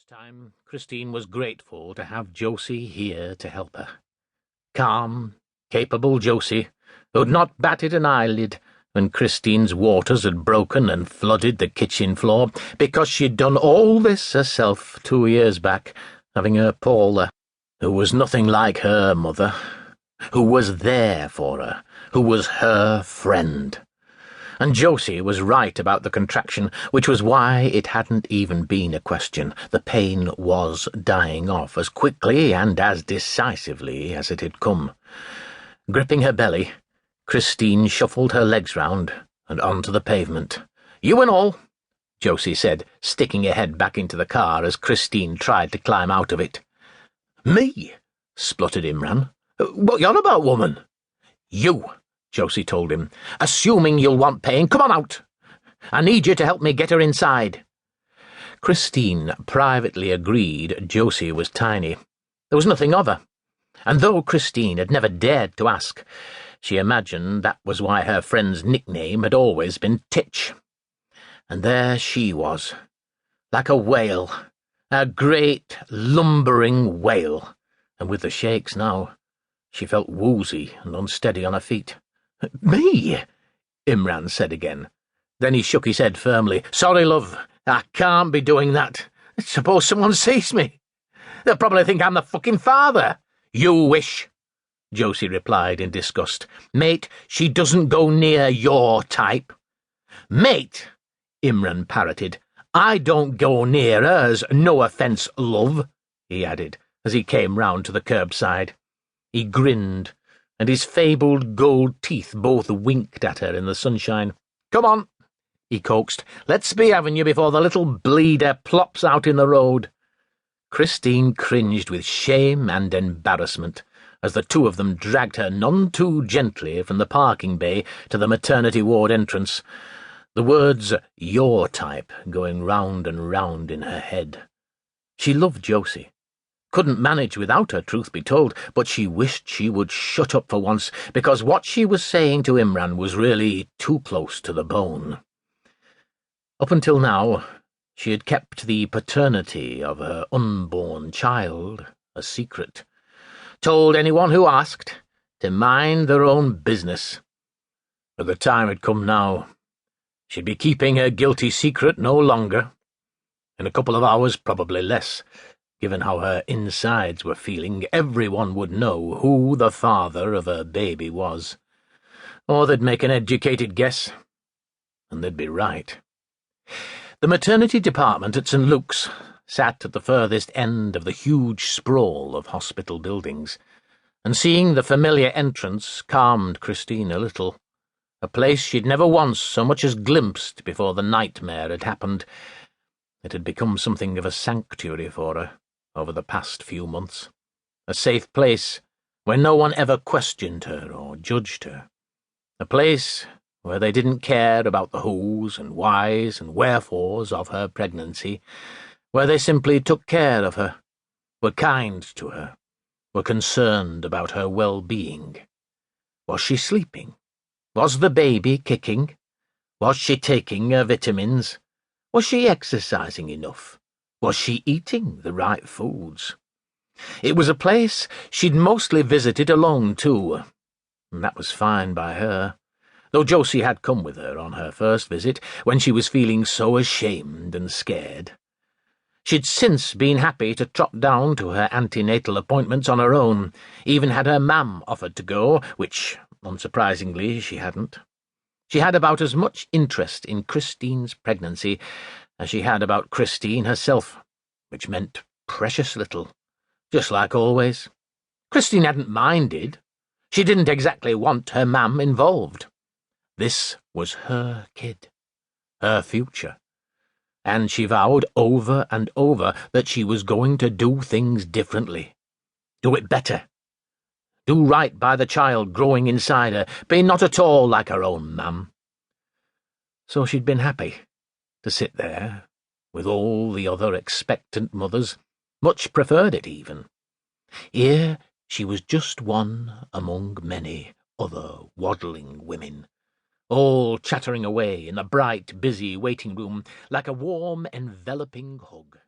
first time, Christine was grateful to have Josie here to help her. Calm, capable Josie, who had not batted an eyelid when Christine's waters had broken and flooded the kitchen floor, because she'd done all this herself 2 years back, having her Paula, who was nothing like her mother, who was there for her, who was her friend. And Josie was right about the contraction, which was why it hadn't even been a question. The pain was dying off as quickly and as decisively as it had come. Gripping her belly, Christine shuffled her legs round and onto the pavement. "You and all," Josie said, sticking her head back into the car as Christine tried to climb out of it. "Me?" spluttered Imran. "What you on about, woman?" "You," Josie told him. "Assuming you'll want paying, come on out. I need you to help me get her inside." Christine privately agreed Josie was tiny. There was nothing of her, and though Christine had never dared to ask, she imagined that was why her friend's nickname had always been Titch. And there she was, like a whale, a great lumbering whale, and with the shakes now, she felt woozy and unsteady on her feet. "Me?" Imran said again. Then he shook his head firmly. "Sorry, love, I can't be doing that. Suppose someone sees me. They'll probably think I'm the fucking father." "You wish," Josie replied in disgust. "Mate, she doesn't go near your type." "Mate," Imran parroted, "I don't go near hers, no offence, love," he added, as he came round to the curbside. He grinned, and his fabled gold teeth both winked at her in the sunshine. "Come on," he coaxed. "Let's be having you before the little bleeder plops out in the road." Christine cringed with shame and embarrassment as the two of them dragged her none too gently from the parking bay to the maternity ward entrance, the words "your type" going round and round in her head. She loved Josie. Couldn't manage without her, truth be told, but she wished she would shut up for once, because what she was saying to Imran was really too close to the bone. Up until now, she had kept the paternity of her unborn child a secret, told anyone who asked to mind their own business. But the time had come now. She'd be keeping her guilty secret no longer. In a couple of hours, probably less, given how her insides were feeling, everyone would know who the father of her baby was. Or they'd make an educated guess, and they'd be right. The maternity department at St. Luke's sat at the furthest end of the huge sprawl of hospital buildings, and seeing the familiar entrance calmed Christine a little. A place she'd never once so much as glimpsed before the nightmare had happened. It had become something of a sanctuary for her over the past few months, a safe place where no one ever questioned her or judged her, a place where they didn't care about the whos and whys and wherefores of her pregnancy, where they simply took care of her, were kind to her, were concerned about her well-being. Was she sleeping? Was the baby kicking? Was she taking her vitamins? Was she exercising enough? Was she eating the right foods? It was a place she'd mostly visited alone, too, and that was fine by her, though Josie had come with her on her first visit when she was feeling so ashamed and scared. She'd since been happy to trot down to her antenatal appointments on her own, even had her mam offered to go, which, unsurprisingly, she hadn't. She had about as much interest in Christine's pregnancy as she had about Christine herself, which meant precious little, just like always. Christine hadn't minded. She didn't exactly want her mam involved. This was her kid, her future, and she vowed over and over that she was going to do things differently, do it better, do right by the child growing inside her, be not at all like her own mam. So she'd been happy to sit there with all the other expectant mothers, much preferred it even. Here she was just one among many other waddling women, all chattering away in the bright, busy waiting room like a warm, enveloping hug.